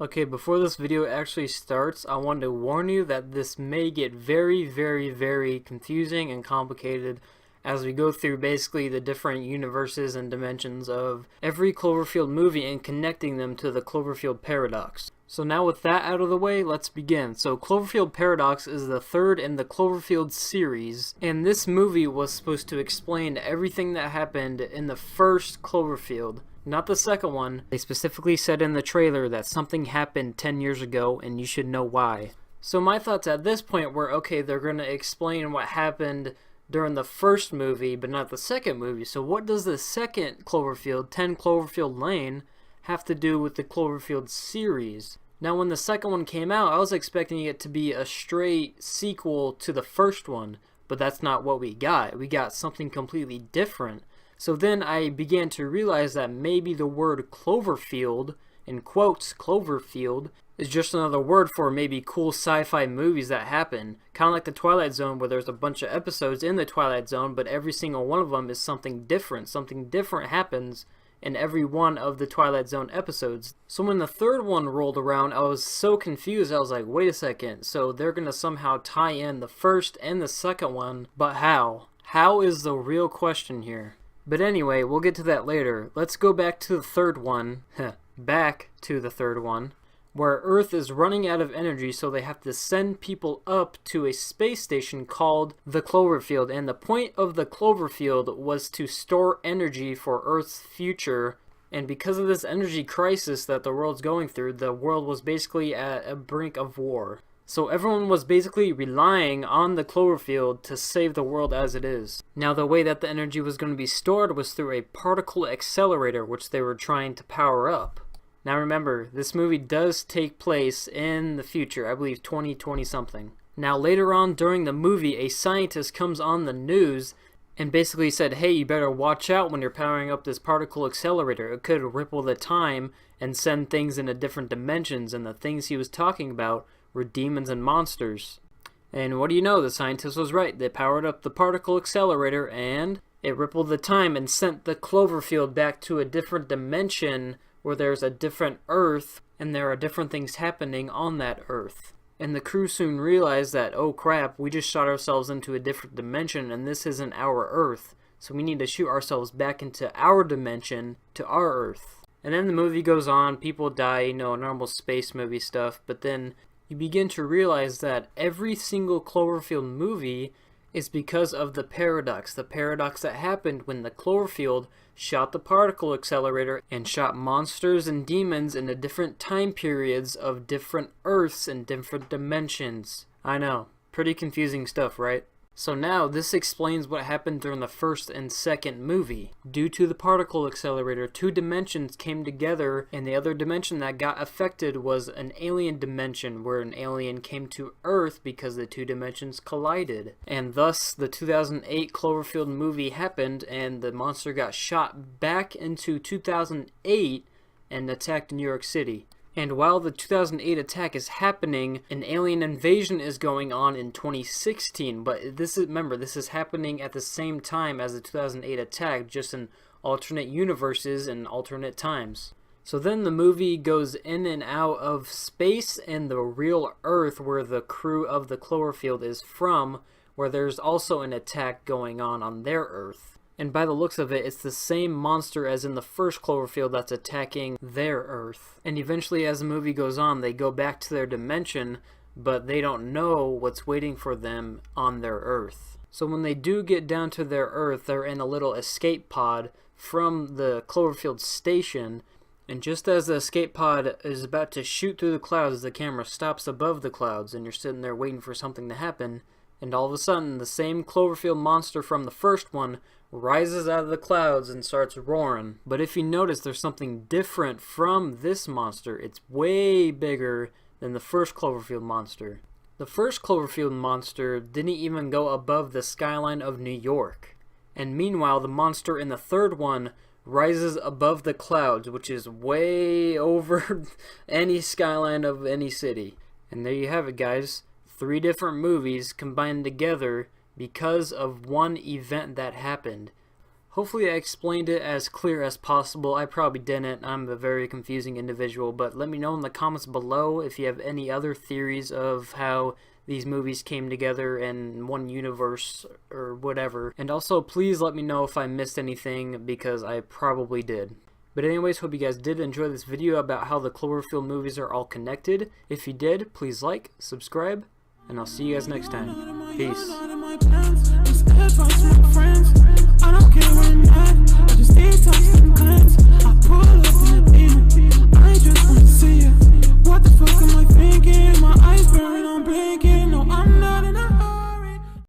Okay, before this video actually starts, I want to warn you that this may get very confusing and complicated as we go through basically the different universes and dimensions of every Cloverfield movie and connecting them to the Cloverfield paradox. So now with that out of the way, let's begin. So Cloverfield Paradox is the third in the Cloverfield series, and this movie was supposed to explain everything that happened in the first Cloverfield. Not the second one. They specifically said in the trailer that something happened 10 years ago and you should know why. So my thoughts at this point were, okay, they're going to explain what happened during the first movie but not the second movie. So what does the second Cloverfield, 10 Cloverfield Lane, have to do with the Cloverfield series? Now when the second one came out, I was expecting it to be a straight sequel to the first one, but that's not what we got. We got something completely different. So then I began to realize that maybe the word Cloverfield, in quotes, Cloverfield, is just another word for maybe cool sci-fi movies that happen. Kind of like the Twilight Zone, where there's a bunch of episodes in the Twilight Zone, but every single one of them is something different. Something different happens in every one of the Twilight Zone episodes. So when the third one rolled around, I was so confused. I was like, wait a second, so they're going to somehow tie in the first and the second one, but how? How is the real question here? But anyway, we'll get to that later. Let's go back to the third one, back to the third one, where Earth is running out of energy, so they have to send people up to a space station called the Cloverfield. And the point of the Cloverfield was to store energy for Earth's future. And because of this energy crisis that the world's going through, the world was basically at a brink of war. So everyone was basically relying on the Cloverfield to save the world as it is. Now the way that the energy was going to be stored was through a particle accelerator, which they were trying to power up. Now remember, this movie does take place in the future, I believe 2020 something. Now later on during the movie, a scientist comes on the news and basically said, hey, you better watch out when you're powering up this particle accelerator. It could ripple the time and send things into different dimensions, and the things he was talking about were demons and monsters. And what do you know, the scientist was right. They powered up the particle accelerator and it rippled the time and sent the Cloverfield back to a different dimension where there's a different Earth and there are different things happening on that Earth. And the crew soon realized that, oh crap, we just shot ourselves into a different dimension and this isn't our Earth. So we need to shoot ourselves back into our dimension, to our Earth. And then the movie goes on, people die, normal space movie stuff, but then you begin to realize that every single Cloverfield movie is because of the paradox that happened when the Cloverfield shot the particle accelerator and shot monsters and demons into different time periods of different Earths and different dimensions. I know, pretty confusing stuff, right? So now this explains what happened during the first and second movie. Due to the particle accelerator, two dimensions came together, and the other dimension that got affected was an alien dimension where an alien came to Earth because the two dimensions collided. And thus the 2008 Cloverfield movie happened and the monster got shot back into 2008 and attacked New York City. And while the 2008 attack is happening, an alien invasion is going on in 2016. But this is happening at the same time as the 2008 attack, just in alternate universes and alternate times. So then the movie goes in and out of space and the real Earth where the crew of the Cloverfield is from, where there's also an attack going on their Earth. And by the looks of it, it's the same monster as in the first Cloverfield that's attacking their Earth. And eventually as the movie goes on, they go back to their dimension, but they don't know what's waiting for them on their Earth. So when they do get down to their Earth, they're in a little escape pod from the Cloverfield station. And just as the escape pod is about to shoot through the clouds, the camera stops above the clouds and you're sitting there waiting for something to happen. And all of a sudden, the same Cloverfield monster from the first one rises out of the clouds and starts roaring. But if you notice, there's something different from this monster. It's way bigger than the first Cloverfield monster. The first Cloverfield monster didn't even go above the skyline of New York. And meanwhile, the monster in the third one rises above the clouds, which is way over any skyline of any city. And there you have it, guys. 3 different movies combined together because of one event that happened. Hopefully I explained it as clear as possible. I probably didn't. I'm a very confusing individual, but let me know in the comments below if you have any other theories of how these movies came together in one universe or whatever. And also, please let me know if I missed anything, because I probably did. But anyways, hope you guys did enjoy this video about how the Cloverfield movies are all connected. If you did, please like, subscribe, and I'll see you guys next time. Peace.